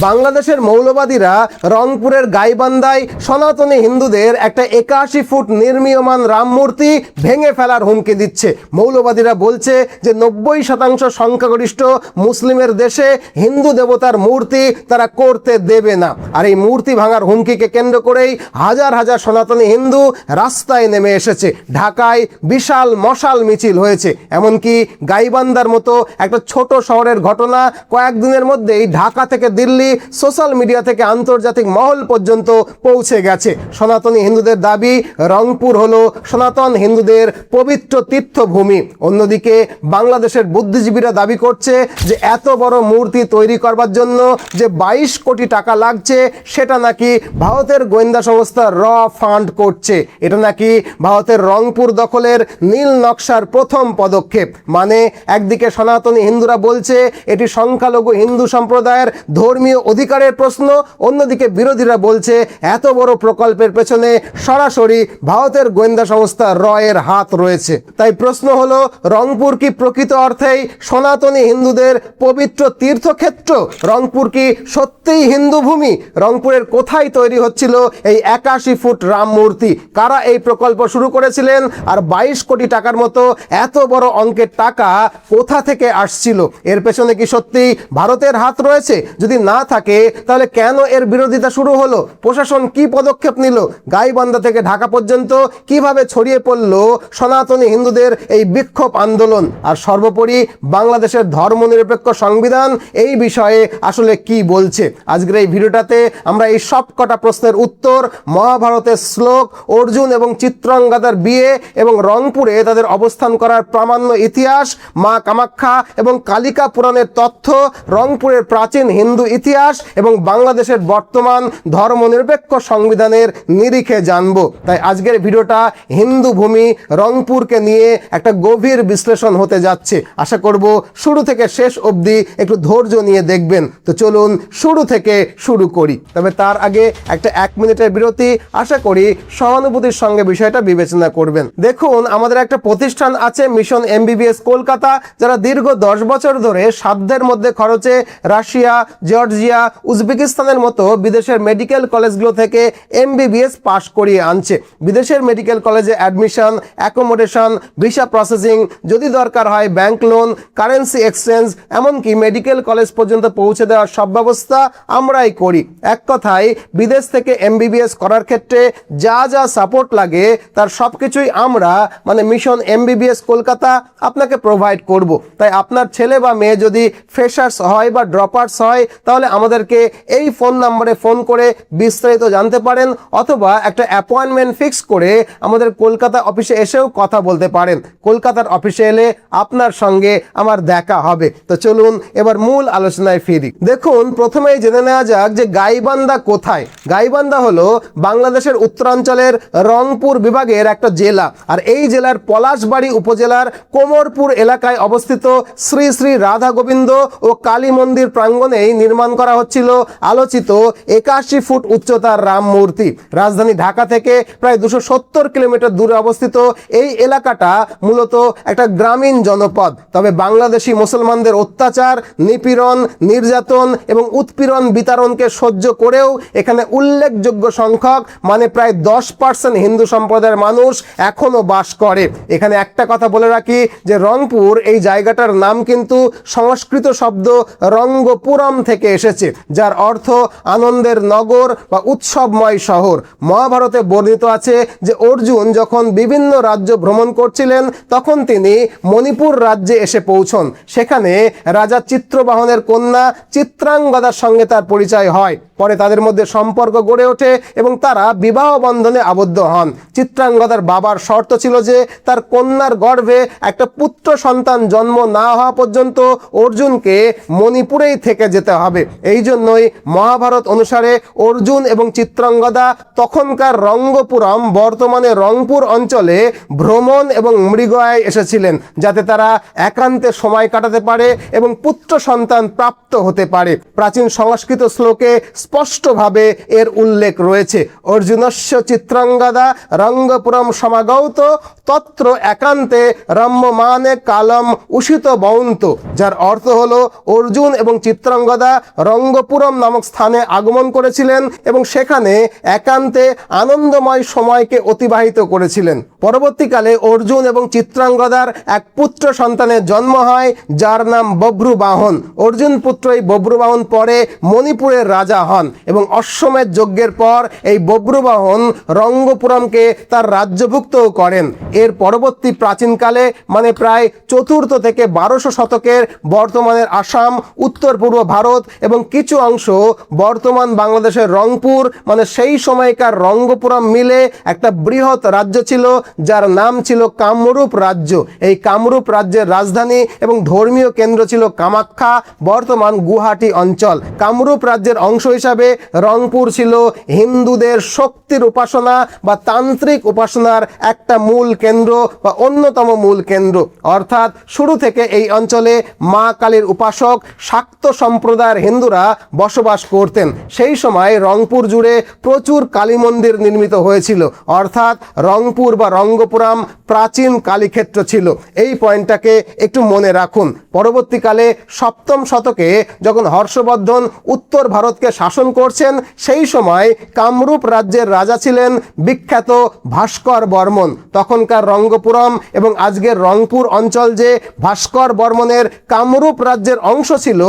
বাংলাদেশের মৌলবাদীরা রংপুরের গাইবান্ধায় সনাতনী হিন্দুদের একটা 81 ফুট নির্মীয়মান রাম মূর্তি ভেঙে ফেলার হুমকি দিচ্ছে। মৌলবাদীরা বলছে যে 90% সংখ্যাগরিষ্ঠ মুসলিমের দেশে হিন্দু দেবতার মূর্তি তারা করতে দেবে না। আর এই মূর্তি ভাঙার হুমকিকে কেন্দ্র করেই হাজার হাজার সনাতনী হিন্দু রাস্তায় নেমে এসেছে। ঢাকায় বিশাল মশাল মিছিল হয়েছে। এমনকি গাইবান্ধার মতো একটা ছোট শহরের ঘটনা কয়েকদিনের মধ্যেই ঢাকা থেকে দিল্লি, সোশ্যাল মিডিয়া থেকে আন্তর্জাতিক মহল পর্যন্ত পৌঁছে গেছে। সনাতনী হিন্দুদের দাবি রংপুর হলো সনাতন হিন্দুদের পবিত্র তীর্থভূমি। অন্যদিকে বাংলাদেশের বুদ্ধিজীবীরা দাবি করছে যে এত বড় মূর্তি তৈরি করবার জন্য যে 22 কোটি টাকা লাগছে সেটা নাকি ভারতের গোয়েন্দা সংস্থা র ফান্ড করছে। এটা নাকি ভারতের রংপুর দখলের নীল নকশার প্রথম পদক্ষেপ। মানে একদিকে সনাতনী হিন্দুরা বলছে এটি সংখ্যালঘু হিন্দু সম্প্রদায়ের ধর্মীয় অধিকারের প্রশ্ন, অন্যদিকে বিরোধীরা বলছে এত বড় প্রকল্পের পেছনে সরাসরি ভারতের গোয়েন্দা সংস্থা র এর হাত রয়েছে। তাই প্রশ্ন হলো, রংপুর কি প্রকৃত অর্থেই সনাতনী হিন্দুদের পবিত্র তীর্থক্ষেত্র? রংপুর কি সত্যিই হিন্দু ভূমি? রংপুরের কোথায় তৈরি হচ্ছিল এই 81 ফুট রাম মূর্তি? কারা এই প্রকল্প শুরু করেছিলেন? আর 22 কোটি টাকার মতো এত বড় অঙ্কের টাকা কোথা থেকে আসছিল? এর পেছনে কি সত্যি ভারতের হাত রয়েছে? যদি না থাকে তাহলে কেন এর বিরোধিতা শুরু হলো? প্রশাসন কি পদক্ষেপ নিল? গাইবান্ধা থেকে ঢাকা পর্যন্ত কিভাবে ছড়িয়ে পড়ল সনাতনী হিন্দুদের এই বিক্ষোভ আন্দোলন? আর সর্বোপরি বাংলাদেশের ধর্মনিরপেক্ষ সংবিধান এই বিষয়ে আসলে কি বলছে? আজকের এই ভিডিওটাতে আমরা এই সব কটা প্রশ্নের উত্তর, মহাভারতের শ্লোক, অর্জুন এবং চিত্রাঙ্গদার বিয়ে এবং রংপুরে তাদের অবস্থান করার প্রামাণ্য ইতিহাস, মা কামাখ্যা এবং কালিকা পুরাণের তথ্য, রংপুরের প্রাচীন হিন্দু ইতিহাস এবং বাংলাদেশের বর্তমান ধর্মনিরপেক্ষ সংবিধানের নিরিখে জানব। তাই আজকের ভিডিওটা হিন্দু ভূমি রংপুরকে নিয়ে একটা গভীর বিশ্লেষণ হতে যাচ্ছে। আশা করব শুরু থেকে শেষ অবধি একটু ধৈর্য নিয়ে দেখবেন। তো চলুন শুরু থেকে শুরু করি। তবে তার আগে একটা 1 মিনিটের বিরতি। আশা করি সহানুভূতির সঙ্গে বিষয়টা বিবেচনা করবেন। দেখুন, আমাদের একটা প্রতিষ্ঠান আছে মিশন MBBS কলকাতা, যারা দীর্ঘ 10 বছর ধরে সাধ্যের মধ্যে খরচে রাশিয়া, জর্জিয়া, উজবেকিস্তানের মতো বিদেশের মেডিকেল কলেজগুলো থেকে MBBS পাশ করিয়ে আনছে। বিদেশের মেডিকেল কলেজে অ্যাডমিশন, অ্যাকোমোডেশন, ভিসা প্রসেসিং, যদি দরকার হয় ব্যাংক লোন, কারেন্সি এক্সচেঞ্জ, এমনকি মেডিকেল কলেজ পর্যন্ত পৌঁছে দেওয়ার সব ব্যবস্থা আমরাই করি। এক কথায় বিদেশ থেকে MBBS করার ক্ষেত্রে যা যা সাপোর্ট লাগে তার সব কিছুই আমরা মানে মিশন MBBS কলকাতা আপনাকে প্রোভাইড করব। তাই আপনার ছেলে বা মেয়ে যদি ফ্রেশার্স হয় বা ড্রপার্স হয় তাহলে আমাদেরকে এই ফোন নাম্বারে ফোন করে বিস্তারিত জানতে পারেন, অথবা একটা অ্যাপয়েন্টমেন্ট ফিক্স করে আমাদের কলকাতা অফিসে এসেও কথা বলতে পারেন। কলকাতার অফিসে এলে আপনার সঙ্গে আমার দেখা হবে। তো চলুন এবার মূল আলোচনায় ফিরি। দেখুন, প্রথমেই জেনে নেওয়া যাক যে গাইবান্ধা কোথায়। গাইবান্ধা হলো বাংলাদেশের উত্তরাঞ্চলের রংপুর বিভাগের একটা জেলা। আর এই জেলার পলাশবাড়ি উপজেলার কোমরপুর এলাকায় অবস্থিত শ্রী শ্রী রাধা গোবিন্দ ও কালী মন্দির প্রাঙ্গণেই নির্মাণ করা হচ্ছিল আলোচিত 81 ফুট উচ্চতার রাম মূর্তি। রাজধানী ঢাকা থেকে প্রায় 270 কিলোমিটার দূরে অবস্থিত এই এলাকাটা মূলত একটা গ্রামীণ জনপদ। তবে বাংলাদেশি মুসলমানদের অত্যাচার, নিপীড়ন, নির্যাতন এবং উৎপীড়ন বিতরণকে সহ্য করেও এখানে উল্লেখযোগ্য সংখ্যক মানে প্রায় 10% হিন্দু সম্প্রদায়ের মানুষ এখনো বাস করে। এখানে একটা কথা বলে রাখি যে রংপুর এই জায়গাটার নাম কিন্তু সংস্কৃত শব্দ রঙ্গপুরম থেকে এসেছে, যার অর্থ আনন্দের নগর বা উৎসবময় শহর। মহাভারতে বর্ণিত আছে যে অর্জুন যখন বিভিন্ন রাজ্য ভ্রমণ করছিলেন তখন তিনি মণিপুর রাজ্যে এসে পৌঁছন। সেখানে রাজা চিত্রবাহনের কন্যা চিত্রাঙ্গদার সঙ্গে তার পরিচয় হয়। পরে তাদের মধ্যে সম্পর্ক গড়ে ওঠে এবং তারা বিবাহ বন্ধনে আবদ্ধ হন। চিত্রাঙ্গদার বাবার শর্ত ছিল যে তার কন্যার গর্ভে একটা পুত্র সন্তান জন্ম না হওয়া পর্যন্ত অর্জুনকে মণিপুরেই থেকে যেতে হবে। এই জন্যই মহাভারত অনুসারে অর্জুন এবং চিত্রাঙ্গদা তখনকার রঙ্গপুরম বর্তমানে রংপুর অঞ্চলে ভ্রমণ এবং মৃগয়ায় এসেছিলেন, যাতে তারা একান্তে সময় কাটাতে পারে এবং পুত্র সন্তান প্রাপ্ত হতে পারে। প্রাচীন সংস্কৃত শ্লোকে স্পষ্টভাবে এর উল্লেখ রয়েছে। অর্জুনস্য চিত্রাঙ্গদা রঙ্গপুরম সমাগৌত তত্র একান্তে রম্যমানে কালম উষিত বৌন্ত, যার অর্থ হলো অর্জুন এবং চিত্রাঙ্গদা রঙ্গপুরম নামক স্থানে আগমন করেছিলেন এবং সেখানে একান্তে আনন্দময় সময়কে অতিবাহিত করেছিলেন। পরবর্তীকালে অর্জুন এবং চিত্রাঙ্গদার এক পুত্র সন্তানের জন্ম হয়, যার নাম বভ্রুবাহন। অর্জুন পুত্র এই বভ্রুবাহন পরে মণিপুরের রাজা হন এবং অশ্বমেধ যজ্ঞের পর এই বভ্রুবাহন রঙ্গপুরমকে তার রাজ্যভুক্তও করেন। এর পরবর্তী প্রাচীনকালে মানে প্রায় 4th থেকে 1200 শতকের বর্তমানের আসাম, উত্তর পূর্ব ভারত এবং কিছু অংশ বর্তমান বাংলাদেশের রংপুর মানে সেই সময়কার রঙ্গপুরম মিলে একটা বৃহৎ রাজ্য ছিল, যার নাম ছিল কামরূপ রাজ্য। এই কামরূপ রাজ্যের রাজধানী এবং ধর্মীয় কেন্দ্র ছিল কামাখ্যা, বর্তমান গুয়াহাটি অঞ্চল। কামরূপ রাজ্যের অংশ হিসাবে রংপুর ছিল হিন্দুদের শক্তির উপাসনা বা তান্ত্রিক উপাসনার একটা মূল কেন্দ্র বা অন্যতম মূল কেন্দ্র। অর্থাৎ শুরু থেকে এই অঞ্চলে মা কালীর উপাসক শাক্ত সম্প্রদায়ের হিন্দুরা বসবাস করতেন। সেই সময় রংপুর জুড়ে প্রচুর কালী মন্দির নির্মিত হয়েছিল, অর্থাৎ রংপুর বা রঙ্গপুরম প্রাচীন কালীক্ষেত্র ছিল। এই পয়েন্টটাকে একটু মনে রাখুন। পরবর্তীকালে 7ম শতকে যখন হর্ষবর্ধন উত্তর ভারতকে শাসন করছেন, সেই সময় কামরূপ রাজ্যের রাজা ছিলেন বিখ্যাত ভাস্কর বর্মন। তখনকার রঙ্গপুরম এবং আজকের রংপুর অঞ্চল যে ভাস্কর বর্মনের কামরূপ রাজ্যের অংশ ছিল,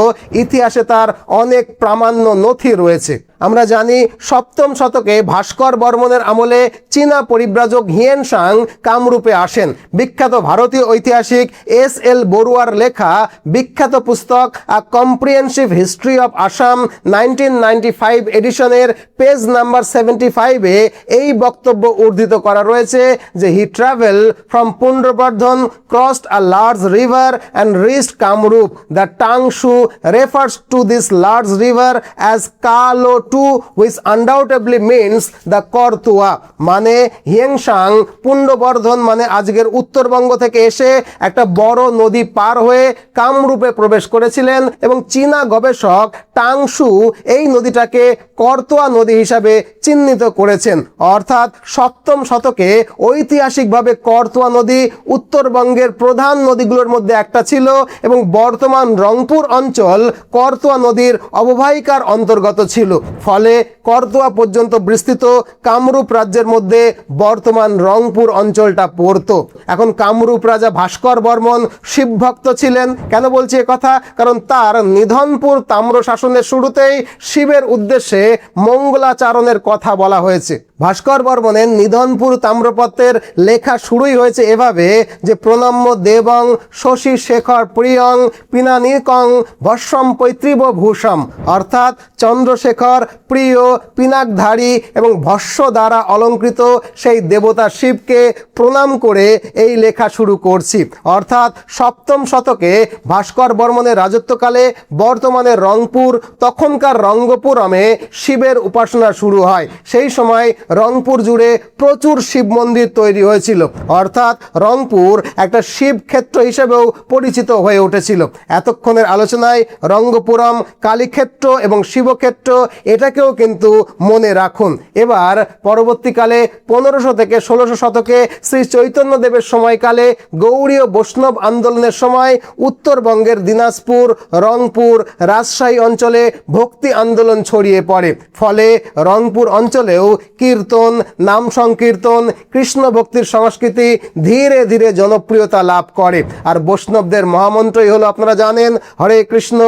ইতিহাসে তার অনেক প্রামাণ্য নথি রয়েছে। আমরা জানি 7ম শতকে ভাস্কর বর্মনের আমলে চীনা পরিব্রাজক হিয়েনসাং কামরূপে আসেন। বিখ্যাত ভারতীয় ঐতিহাসিক S.L. বড়ুয়ার লেখা বিখ্যাত পুস্তক a comprehensive history of Assam 1995 এডিশনের পেজ নাম্বার 75-এ এই বক্তব্য উদ্ধৃত করা রয়েছে যে he travel from Pundravardhan, crossed a large river and reached Kamrup. The Tang Shu refers to this large river as Kalotu, which undoubtedly means the Karatoya. মানে হিয়েনসাং পুন্ড্রবর্ধন মানে আজকের উত্তরবঙ্গ থেকে এসে একটা বড় নদী পার হয়ে কামরূপে প্রবেশ করেছিলেন এবং চীনা গবেষক টাংশু এই নদীটাকে করতোয়া নদী হিসাবে চিহ্নিত করেছেন। অর্থাৎ 7ম শতকে ঐতিহাসিকভাবে করতোয়া নদী উত্তরবঙ্গের প্রধান নদীগুলোর মধ্যে একটা ছিল এবং বর্তমান রংপুর অঞ্চল করতোয়া নদীর অববাহিকার অন্তর্গত ছিল। ফলে করতোয়া পর্যন্ত বিস্তৃত কামরূপ রাজ্যের মধ্যে বর্তমান রংপুর অঞ্চলটা পড়তো। এখন কামরূপ রাজা ভাস্কর বর্মন শিবভক্ত ছিলেন। কেন বলছি কথা? কারণ তার নিধনপুর তাম্র শাসনের শুরুতেই শিবের উদ্দেশ্যে মঙ্গলাচারণের কথা বলা হয়েছে। ভাস্কর বর্মনের নিধনপুর তাম্রপত্রের লেখা শুরুই হয়েছে এভাবে যে প্রণম্য দেবং শশী শেখর প্রিয়ং পিনানিকং ভস্যম পৈতৃব ভূষম, অর্থাৎ চন্দ্রশেখর প্রিয় পিনাকধারী এবং ভস্য দ্বারা অলঙ্কৃত সেই দেবতা শিবকে প্রণাম করে এই লেখা শুরু করছি। অর্থাৎ 7ম শতকে ভাস্কর বর্মনের রাজত্বকালে বর্তমানে রংপুর, তখনকার রঙ্গপুরমে শিবের উপাসনা শুরু হয়। সেই সময় রংপুর জুড়ে প্রচুর শিব মন্দির তৈরি হয়েছিল, অর্থাৎ রংপুর একটা শিব ক্ষেত্র হিসেবেও পরিচিত হয়ে উঠেছিল। এতক্ষণের আলোচনায় রঙ্গপুরম, কালীক্ষেত্র এবং শিবক্ষেত্র এটাকেও কিন্তু মনে রাখুন। এবার পরবর্তীকালে 1500 থেকে 1600 শতকে শ্রী চৈতন্যদেবের সময়কালে গৌড়ীয় বৈষ্ণব আন্দোলনের সময় উত্তরবঙ্গের দিনাজপুর, রংপুর, রাজশাহী অঞ্চলে ভক্তি আন্দোলন ছড়িয়ে পড়ে। ফলে রংপুর অঞ্চলেও কীর্তন, নাম সংকীর্তন, কৃষ্ণ ভক্তির সংস্কৃতি ধীরে ধীরে জনপ্রিয়তা লাভ করে। আর বৈষ্ণবদের মহামন্ত্রই হলো, আপনারা জানেন, হরে কৃষ্ণ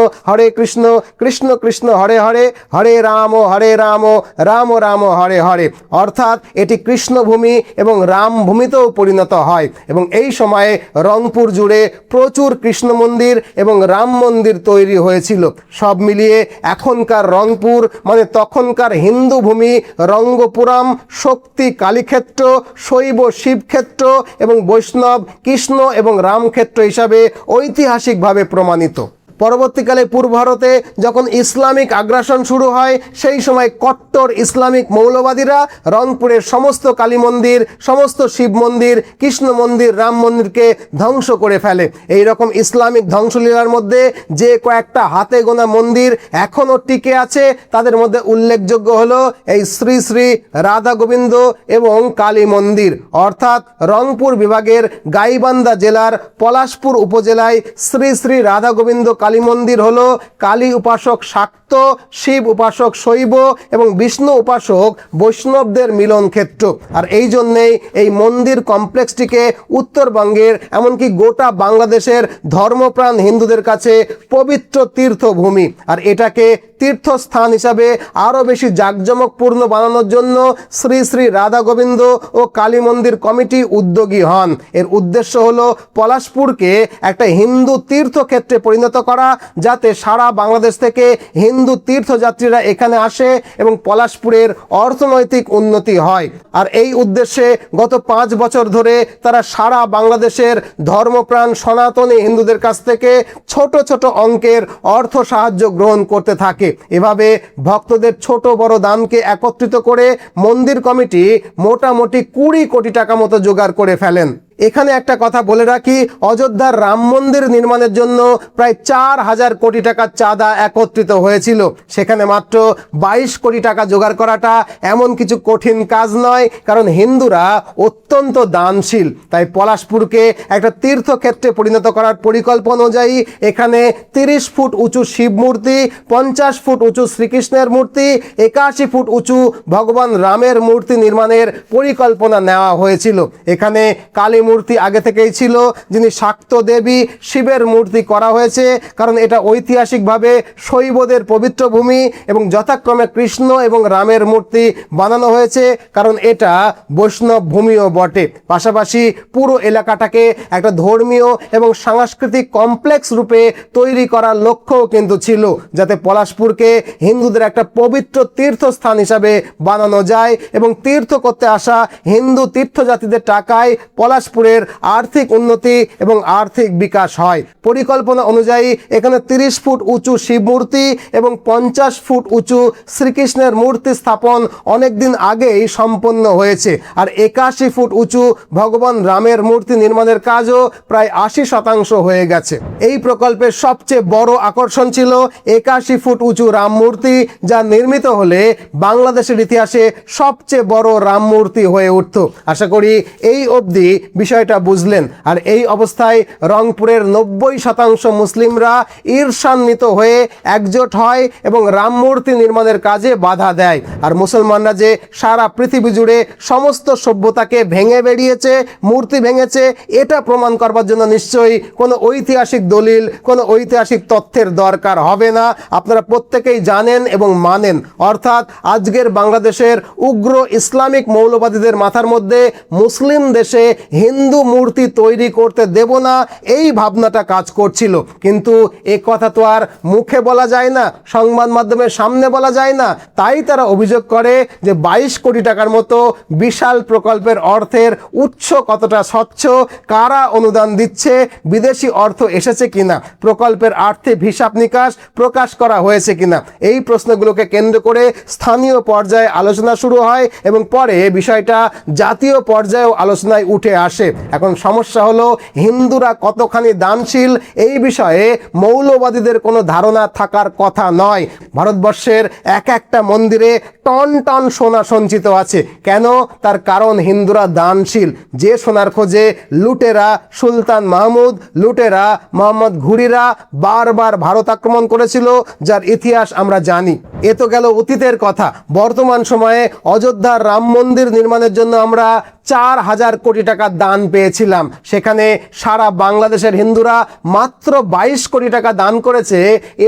কৃষ্ণ কৃষ্ণ হরে হরে, হরে রাম রাম রাম হরে হরে। অর্থাৎ এটি কৃষ্ণভূমি এবং রামভূমিতেও পরিণত হয় এবং এই সময়ে রংপুর জুড়ে প্রচুর কৃষ্ণ মন্দির এবং রাম মন্দির তৈরি হয়েছিল। সব মিলিয়ে এখনকার রংপুর মানে তখনকার হিন্দু ভূমি রঙ্গপুরম শক্তি কালীক্ষেত্র, শৈব শিবক্ষেত্র এবং বৈষ্ণব কৃষ্ণ এবং রামক্ষেত্র হিসাবে ঐতিহাসিকভাবে প্রমাণিত। পরবর্তীকালে পূর্ব ভারতে যখন ইসলামিক আগ্রাসন শুরু হয় সেই সময় কট্টর ইসলামিক মৌলবাদীরা রংপুরের সমস্ত কালী মন্দির, সমস্ত শিব মন্দির, কৃষ্ণ মন্দির, রাম মন্দিরকে ধ্বংস করে ফেলে। এই রকম ইসলামিক ধ্বংসলীলার মধ্যে যে কয়েকটা হাতে গোনা মন্দির এখনও টিকে আছে তাদের মধ্যে উল্লেখযোগ্য হলো এই শ্রী শ্রী রাধা গোবিন্দ এবং কালী মন্দির। অর্থাৎ রংপুর বিভাগের গাইবান্ধা জেলার পলাশপুর উপজেলায় শ্রী শ্রী রাধা গোবিন্দ কালী মন্দির হলো কালী উপাসক শাক্ত, শিব উপাসক শৈব এবং বিষ্ণু উপাসক বৈষ্ণবদের মিলন ক্ষেত্র। আর এই জন্যেই এই মন্দির কমপ্লেক্সটিকে উত্তরবঙ্গের এমনকি গোটা বাংলাদেশের ধর্মপ্রাণ হিন্দুদের কাছে পবিত্র তীর্থভূমি। আর এটাকে তীর্থস্থান হিসাবে আরও বেশি জাঁকজমকপূর্ণ বানানোর জন্য শ্রী শ্রী রাধা গোবিন্দ ও কালী মন্দির কমিটি উদ্যোগী হন। এর উদ্দেশ্য হলো পলাশপুরকে একটা হিন্দু তীর্থক্ষেত্রে পরিণত করা, যাতে সারা বাংলাদেশ থেকে হিন্দু তীর্থযাত্রীরা এখানে আসে এবং পলাশপুরের অর্থনৈতিক উন্নতি হয়। আর এই উদ্দেশ্যে গত 5 বছর ধরে তারা সারা বাংলাদেশের ধর্মপ্রাণ সনাতনী হিন্দুদের কাছ থেকে ছোট ছোট অঙ্কের অর্থ সাহায্য গ্রহণ করতে থাকে। এভাবে ভক্তদের ছোট বড় দানকে একত্রিত করে মন্দির কমিটি মোটামুটি 20 কোটি টাকা মতো জোগাড় করে ফেলেন। এখানে একটা কথা বলে রাখি, অযোধ্যার রাম মন্দির নির্মাণের জন্য প্রায় 4000 কোটি টাকার চাঁদা একত্রিত হয়েছিল। সেখানে মাত্র 22 কোটি টাকা জোগাড় করাটা এমন কিছু কঠিন কাজ নয়, কারণ হিন্দুরা অত্যন্ত দানশীল। তাই পলাশপুরকে একটা তীর্থক্ষেত্রে পরিণত করার পরিকল্পনা অনুযায়ী এখানে 30 ফুট উঁচু শিব মূর্তি, 50 ফুট উঁচু শ্রীকৃষ্ণের মূর্তি, 81 ফুট উঁচু ভগবান রামের মূর্তি নির্মাণের পরিকল্পনা নেওয়া হয়েছিল। এখানে কালী মূর্তি আগে থেকেই ছিল, যিনি শাক্ত দেবী, শিবের মূর্তি করা হয়েছে কারণ এটা ঐতিহাসিকভাবে শৈবদের পবিত্র ভূমি, এবং যথাক্রমে কৃষ্ণ এবং রামের মূর্তি বানানো হয়েছে কারণ এটা বৈষ্ণব ভূমিও বটে। পাশাপাশি পুরো এলাকাটাকে একটা ধর্মীয় এবং সাংস্কৃতিক কমপ্লেক্স রূপে তৈরি করার লক্ষ্যও কিন্তু ছিল, যাতে পলাশপুরকে হিন্দুদের একটা পবিত্র তীর্থস্থান হিসাবে বানানো যায় এবং তীর্থ করতে আসা হিন্দু তীর্থযাত্রীদের টাকায় পলাশপুরের আর্থিক উন্নতি এবং আর্থিক বিকাশ হয়। পরিকল্পনা অনুযায়ী এখানে 30 ফুট উঁচু শিব মূর্তি এবং 50 ফুট উঁচু শ্রীকৃষ্ণের মূর্তি স্থাপন অনেক দিন আগেই সম্পন্ন হয়েছে। আর 81 ফুট উঁচু ভগবান রামের মূর্তি নির্মাণের কাজও প্রায় 80% হয়ে গেছে। এই প্রকল্পের সবচেয়ে বড় আকর্ষণ ছিল 81 ফুট উঁচু রাম মূর্তি, যা নির্মিত হলে বাংলাদেশের ইতিহাসে সবচেয়ে বড় রাম মূর্তি হয়ে উঠত। আশা করি এই অবধি বিষয়টা বুঝলেন। আর এই অবস্থায় রংপুরের 90% মুসলিমরা ঈর্ষান্বিত হয়ে একজোট হয় এবং রাম মূর্তি নির্মাণের কাজে বাধা দেয়। আর মুসলমানরা যে সারা পৃথিবী জুড়ে সমস্ত সভ্যতাকে ভেঙে বেরিয়েছে, মূর্তি ভেঙেছে, এটা প্রমাণ করবার জন্য নিশ্চয়ই কোনো ঐতিহাসিক দলিল, কোনো ঐতিহাসিক তথ্যের দরকার হবে না। আপনারা প্রত্যেকেই জানেন এবং মানেন। অর্থাৎ আজকের বাংলাদেশের উগ্র ইসলামিক মৌলবাদীদের মাথার মধ্যে মুসলিম দেশে হিন্দু মূর্তি তৈরি করতে দেব না এই ভাবনাটা কাজ করছিল। কিন্তু এ কথা তো আর মুখে বলা যায় না, সংবাদ মাধ্যমের সামনে বলা যায় না। তাই তারা অভিযোগ করে যে 22 কোটি টাকার মতো বিশাল প্রকল্পের অর্থের উৎস কতটা স্বচ্ছ, কারা অনুদান দিচ্ছে, বিদেশি অর্থ এসেছে কিনা, প্রকল্পের আর্থিক হিসাব নিকাশ প্রকাশ করা হয়েছে কিনা, এই প্রশ্নগুলোকে কেন্দ্র করে স্থানীয় পর্যায়ে আলোচনা শুরু হয় এবং পরে বিষয়টা জাতীয় পর্যায়েও আলোচনায় উঠে আসে। এখন সমস্যা হলো হিন্দুরা কতখানি দানশীল এই বিষয়ে মৌলবাদীদের কোনো ধারণা থাকার কথা নয়। ভারতবর্ষের এক একটা মন্দিরে টন টন সোনা সঞ্চিত আছে। কেন? তার কারণ হিন্দুরা দানশীল। যে সোনার খোঁজে লুটেরা সুলতান মাহমুদ, লুটেরা মোহাম্মদ ঘুরিরা বারবার ভারত আক্রমণ করেছিল, যার ইতিহাস আমরা জানি। এ তো গেল অতীতের কথা। বর্তমান সময়ে অযোধ্যার রাম মন্দির নির্মাণের জন্য আমরা 4000 কোটি টাকা দান পেয়েছিলাম। সেখানে সারা বাংলাদেশের হিন্দুরা মাত্র 22 কোটি টাকা দান করেছে।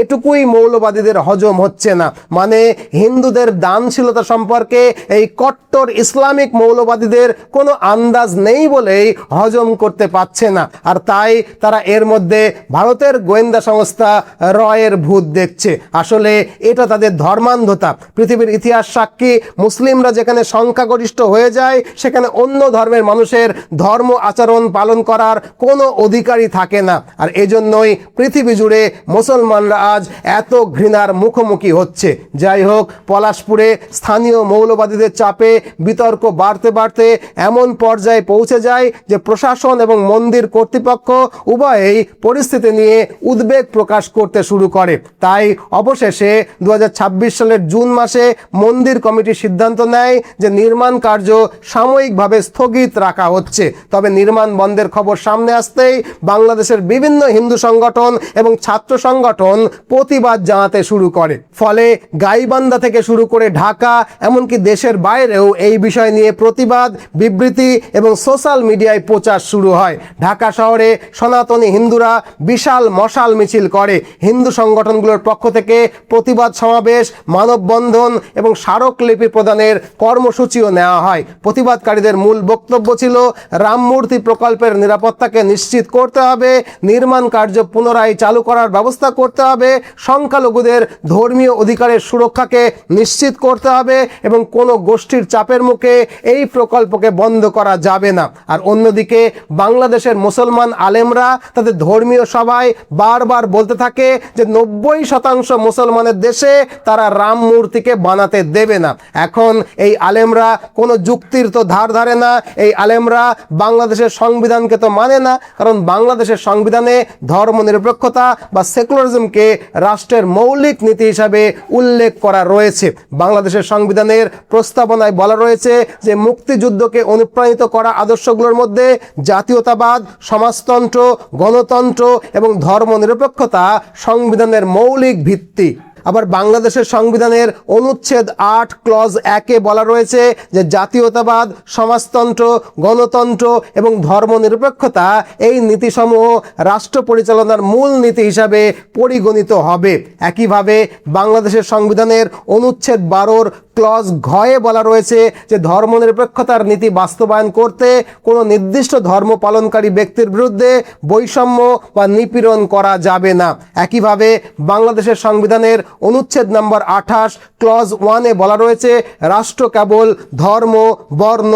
এটুকুই মৌলবাদীদের হজম হচ্ছে না। মানে হিন্দুদের দানশীলতা সম্পর্কে এই কট্টর ইসলামিক মৌলবাদীদের কোনো আন্দাজ নেই বলেই হজম করতে পারছে না। আর তাই তারা এর মধ্যে ভারতের গোয়েন্দা সংস্থা রয়ের ভূত দেখছে। আসলে এটা তাদের ধর্মান্ধতা। পৃথিবীর ইতিহাস সাক্ষী, মুসলিমরা যেখানে সংখ্যাগরিষ্ঠ হয়ে যায় সেখানে অন্য ধর্মের মানুষের ধর্ম আচরণ পালন করার কোনো অধিকারই থাকে না। আর এজন্যই পৃথিবী জুড়ে মুসলমানরা আজ এত ঘৃণার মুখোমুখি হচ্ছে। যাই হোক, পলাশপুরে স্থানীয় মৌলবাদীদের চাপে বিতর্ক বাড়তে বাড়তে এমন পর্যায়ে পৌঁছে যায় যে প্রশাসন এবং মন্দির কর্তৃপক্ষ উভয়েই পরিস্থিতি নিয়ে উদ্বেগ প্রকাশ করতে শুরু করে। তাই অবশেষে 2026 সালের জুন মাসে মন্দির কমিটি সিদ্ধান্ত নেয় যে নির্মাণ কার্য সাময়িকভাবে স্থগিত রাখা হচ্ছে। তবে নির্মাণ বন্ধের খবর সামনে আসতেই বাংলাদেশের বিভিন্ন হিন্দু সংগঠন এবং ছাত্র সংগঠন প্রতিবাদ জানাতে শুরু করে। ফলে গাইবান্ধা থেকে শুরু করে ঢাকা, এমনকি দেশের বাইরেও এই বিষয় নিয়ে প্রতিবাদ, বিবৃতি এবং সোশ্যাল মিডিয়ায় প্রচার শুরু হয়। ঢাকা শহরে সনাতনী হিন্দুরা বিশাল মশাল মিছিল করে। হিন্দু সংগঠনগুলোর পক্ষ থেকে প্রতিবাদ সমাবেশ, মানববন্ধন এবং স্মারকলিপি প্রদানের কর্মসূচিও নেওয়া হয়। প্রতিবাদকারীদের মূল বক্তব্য ছিল রাম মূর্তি প্রকল্পের নিরাপত্তাকে নিশ্চিত করতে হবে, নির্মাণ কার্য পুনরায় চালু করার ব্যবস্থা করতে হবে, সংখ্যালঘুদের ধর্মীয় অধিকারের সুরক্ষাকে নিশ্চিত করতে হবে এবং কোনো গোষ্ঠীর চাপের মুখে এই প্রকল্পকে বন্ধ করা যাবে না। আর অন্যদিকে বাংলাদেশের মুসলমান আলেমরা তাদের ধর্মীয় সভায় বারবার বলতে থাকে যে 90% মুসলমানের দেশে তারা রাম মূর্তিকে বানাতে দেবে না। এখন এই আলেমরা কোনো যুক্তির তো ধার ধারে না। এই আলেমরা বাংলাদেশের সংবিধানকে তো মানে না, কারণ বাংলাদেশের সংবিধানে ধর্মনিরপেক্ষতা বা সেকুলারিজমকে রাষ্ট্রের মৌলিক নীতি হিসাবে উল্লেখ করা রয়েছে। বাংলাদেশের সংবিধানের প্রস্তাবনায় বলা রয়েছে যে মুক্তিযুদ্ধকে অনুপ্রাণিত করা আদর্শগুলোর মধ্যে জাতীয়তাবাদ, সমাজতন্ত্র, গণতন্ত্র এবং ধর্মনিরপেক্ষতা সংবিধানের মৌলিক ভিত্তি। আবার বাংলাদেশের সংবিধানের অনুচ্ছেদ 8 ক্লজ 1-এ বলা রয়েছে যে জাতীয়তাবাদ, সমাজতন্ত্র, গণতন্ত্র এবং ধর্মনিরপেক্ষতা এই নীতিসমূহ রাষ্ট্র পরিচালনার মূল নীতি হিসাবে পরিগণিত হবে। একইভাবে বাংলাদেশের সংবিধানের অনুচ্ছেদ 12 ক্লজ ঘয়ে বলা রয়েছে যে ধর্মনিরপেক্ষতার নীতি বাস্তবায়ন করতে কোনো নির্দিষ্ট ধর্ম পালনকারী ব্যক্তির বিরুদ্ধে বৈষম্য বা নিপীড়ন করা যাবে না। একইভাবে বাংলাদেশের সংবিধানের অনুচ্ছেদ নম্বর 28 ক্লজ 1-এ বলা রয়েছে রাষ্ট্র কেবল ধর্ম, বর্ণ,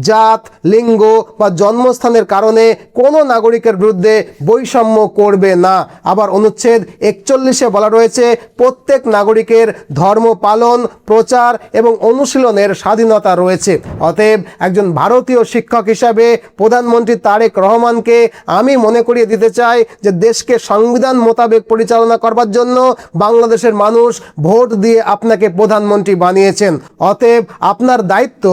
জাত, লিঙ্গ বা জন্মস্থানের কারণে কোনো নাগরিকের বিরুদ্ধে বৈষম্য করবে না। আবার অনুচ্ছেদ 41-এ বলা রয়েছে প্রত্যেক নাগরিকের ধর্ম পালন, প্রচার এবং অনুশীলনের স্বাধীনতা রয়েছে। অতএব একজন ভারতীয় শিক্ষক হিসাবে প্রধানমন্ত্রী তারেক রহমানকে আমি মনে করিয়ে দিতে চাই যে দেশকে সংবিধান মোতাবেক পরিচালনা করবার জন্য বাংলাদেশের মানুষ ভোট দিয়ে আপনাকে প্রধানমন্ত্রী বানিয়েছেন। অতএব আপনার দায়িত্ব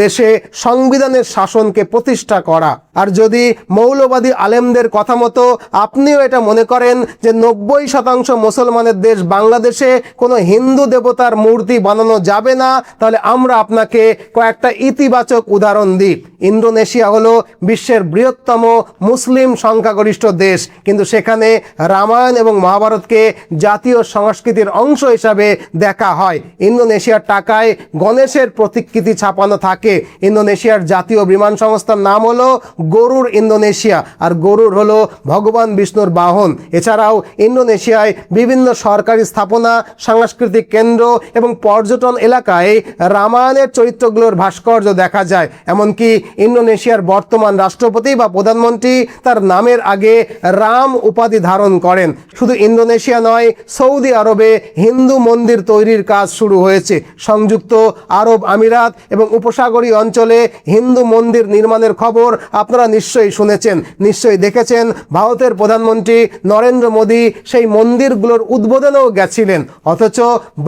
দেশে সংবিধানের শাসনকে প্রতিষ্ঠা করা। আর যদি মৌলবাদী আলেমদের কথা মতো আপনিও এটা মনে করেন যে 90% মুসলমানের দেশ বাংলাদেশে কোনো হিন্দু দেবতার মূর্তি বানানো যাবে না, তাহলে আমরা আপনাকে কয়েকটা ইতিবাচক উদাহরণ দিই। ইন্দোনেশিয়া হলো বিশ্বের বৃহত্তম মুসলিম সংখ্যাগরিষ্ঠ দেশ, কিন্তু সেখানে রামায়ণ এবং মহাভারতকে জাতীয় সংস্কৃতির অংশ হিসাবে দেখা হয়। ইন্দোনেশিয়ার টাকায় গণেশের প্রতিকৃতি ছাপানো থাকে। ইন্দোনেশিয়ার জাতীয় বিমান সংস্থার নাম হলো গরুর ইন্দোনেশিয়া, আর গরুর হলো ভগবান বিষ্ণুর বাহন। এছাড়াও ইন্দোনেশিয়ায় বিভিন্ন সরকারি স্থাপনা, সাংস্কৃতিক কেন্দ্র এবং পর্যটন এলাকায় রামায়ণের চরিত্রগুলোর ভাস্কর্য দেখা যায়। এমনকি ইন্দোনেশিয়ার বর্তমান রাষ্ট্রপতি বা প্রধানমন্ত্রী তার নামের আগে রাম উপাধি ধারণ করেন। শুধু ইন্দোনেশিয়া নয়, সৌদি আরবে হিন্দু মন্দির তৈরির কাজ শুরু হয়েছে। সংযুক্ত আরব আমিরাত এবং উপসাগরীয় অঞ্চলে হিন্দু মন্দির নির্মাণের খবর আপনারা নিশ্চয়ই শুনেছেন, নিশ্চয়ই দেখেছেন। ভারতের প্রধানমন্ত্রী নরেন্দ্র মোদী সেই মন্দিরগুলোর উদ্বোধনেও গেছিলেন। অথচ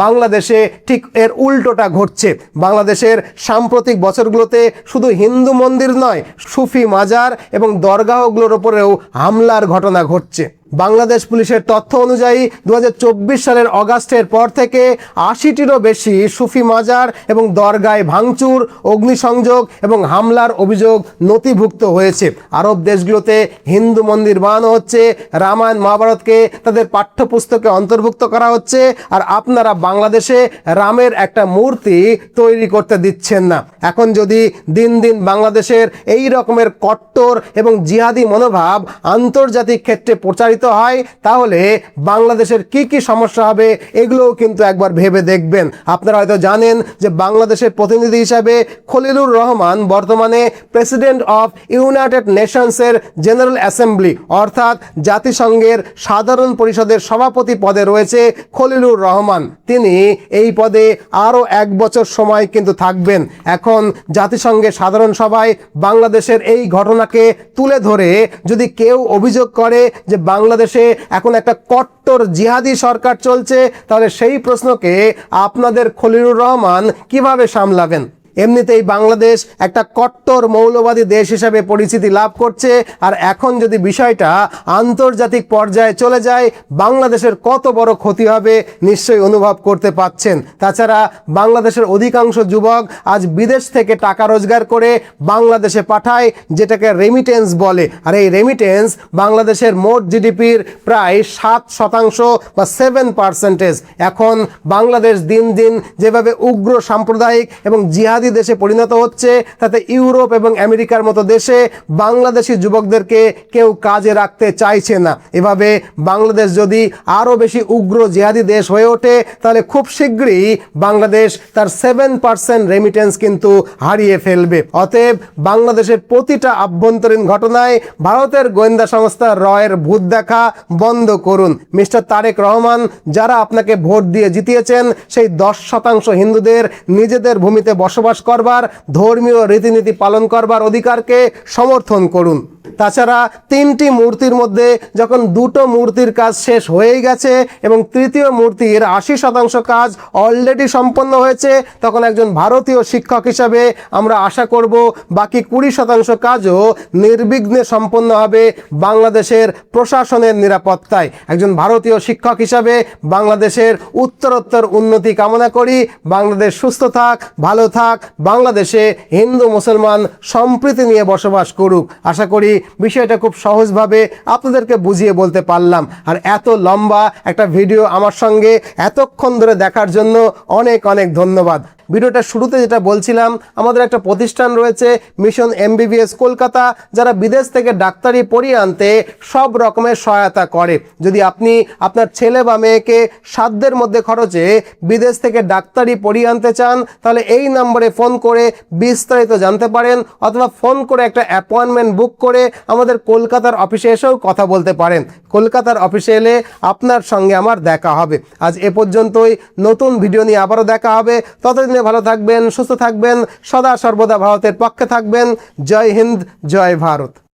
বাংলাদেশে ঠিক এর উল্টোটা ঘটছে। বাংলাদেশের সাম্প্রতিক বছরগুলোতে শুধু হিন্দু মন্দির নয়, সুফি মাজার এবং দরগাহগুলোর উপরেও হামলার ঘটনা ঘটছে। বাংলাদেশ পুলিশের তথ্য অনুযায়ী 2024 সালের অগাস্টের পর থেকে 80টিরও বেশি সুফি মাজার এবং দরগায় ভাঙচুর, অগ্নিসংযোগ এবং হামলার অভিযোগ নথিভুক্ত হয়েছে। আরব দেশগুলোতে হিন্দু মন্দির বানানো হচ্ছে, রামায়ণ মহাভারতকে তাদের পাঠ্যপুস্তকে অন্তর্ভুক্ত করা হচ্ছে, আর আপনারা বাংলাদেশে রামের একটা মূর্তি তৈরি করতে দিচ্ছেন না। এখন যদি দিন দিন বাংলাদেশের এই রকমের কট্টর এবং জিহাদি মনোভাব আন্তর্জাতিক ক্ষেত্রে প্রচারিত বাস্তবায়িত হয় তাহলে বাংলাদেশের কি কি সমস্যা হবে এগুলোও কিন্তু একবার ভেবে দেখবেন। আপনারা হয়তো জানেন যে বাংলাদেশের প্রতিনিধি হিসাবে খলিলুর রহমান বর্তমানে প্রেসিডেন্ট অফ ইউনাইটেড নেশনসের জেনারেল অ্যাসেম্বলি অর্থাৎ জাতিসংঘের সাধারণ পরিষদের সভাপতি পদে রয়েছে খলিলুর রহমান। তিনি এই পদে আরও 1 বছর সময় কিন্তু থাকবেন। এখন জাতিসংঘের সাধারণ সভায় বাংলাদেশের এই ঘটনাকে তুলে ধরে যদি কেউ অভিযোগ করে যে বাংলাদেশে এখন একটা কট্টর জিহাদি সরকার চলছে, তাহলে সেই প্রশ্নকে আপনাদের খলিলুর রহমান কিভাবে সামলাবেন? এমনিতেই বাংলাদেশ একটা কট্টর মৌলবাদী দেশ হিসেবে পরিচিতি লাভ করছে, আর এখন যদি বিষয়টা আন্তর্জাতিক পর্যায়ে চলে যায় বাংলাদেশের কত বড় ক্ষতি হবে নিশ্চয়ই অনুভব করতে পাচ্ছেন। তাছাড়া বাংলাদেশের অধিকাংশ যুবক আজ বিদেশ থেকে টাকা রোজগার করে বাংলাদেশে পাঠায়, যেটাকে রেমিটেন্স বলে। আর এই রেমিটেন্স বাংলাদেশের মোট জিডিপির প্রায় 7% বা 7%। এখন বাংলাদেশ দিন দিন যেভাবে উগ্র সাম্প্রদায়িক এবং জিহাদি দেশে পরিণত হচ্ছে, তাতে ইউরোপ এবং আমেরিকার মতো দেশে বাংলাদেশি যুবকদেরকে কেউ কাজে রাখতে চাইছে না। এভাবে বাংলাদেশ যদি আরও বেশি উগ্র জিহাদি দেশ হয়ে ওঠে তাহলে খুব শীঘ্রই বাংলাদেশ তার 7% রেমিটেন্স কিন্তু হারিয়ে ফেলবে। অতএব বাংলাদেশের প্রতিটা আভ্যন্তরীণ ঘটনায় ভারতের গোয়েন্দা সংস্থা রয়ের ভূত দেখা বন্ধ করুন। মিস্টার তারেক রহমান, যারা আপনাকে ভোট দিয়ে জিতিয়েছেন সেই 10% হিন্দুদের নিজেদের ভূমিতে বসবাস করবার, ধর্মীয় রীতিনীতি পালন করবার অধিকারকে সমর্থন করুন। তাছাড়া 3টি মূর্তির মধ্যে যখন 2টো মূর্তির কাজ শেষ হয়েই গেছে এবং 3য় মূর্তির 80% কাজ অলরেডি সম্পন্ন হয়েছে, তখন একজন ভারতীয় শিক্ষক হিসাবে আমরা আশা করব বাকি 20% কাজও নির্বিঘ্নে সম্পন্ন হবে বাংলাদেশের প্রশাসনের নিরাপত্তায়। একজন ভারতীয় শিক্ষক হিসাবে বাংলাদেশের উত্তরোত্তর উন্নতি কামনা করি। বাংলাদেশ সুস্থ থাক, ভালো থাক, বাংলাদেশে হিন্দু মুসলমান সম্প্রীতি নিয়ে বসবাস করুক। আশা করি বিষয়টা খুব সহজভাবে আপনাদেরকে বুঝিয়ে বলতে পারলাম। আর এত লম্বা একটা ভিডিও আমার সঙ্গে এতক্ষণ ধরে দেখার জন্য অনেক অনেক ধন্যবাদ। ভিডিওটা শুরুতে যেটা বলছিলাম, আমাদের একটা প্রতিষ্ঠান রয়েছে মিশন MBBS কলকাতা, যারা বিদেশ থেকে ডাক্তারি পড়িয়ে আনতে সব রকমের সহায়তা করে। যদি আপনি আপনার ছেলে বা মেয়েকে সাধ্যের মধ্যে খরচে বিদেশ থেকে ডাক্তারি পড়িয়ে আনতে চান, তাহলে এই নম্বরে ফোন করে বিস্তারিত জানতে পারেন, অথবা ফোন করে একটা অ্যাপয়েন্টমেন্ট বুক করে আমাদের কলকাতার অফিসে এসেও কথা বলতে পারেন। কলকাতার অফিসে এলে আপনার সঙ্গে আমার দেখা হবে। আজ এ পর্যন্তই, নতুন ভিডিও নিয়ে আবারও দেখা হবে। ততদিন ভালো থাকবেন, সুস্থ থাকবেন, সদা সর্বদা ভারতের পক্ষে থাকবেন। জয় হিন্দ, জয় ভারত।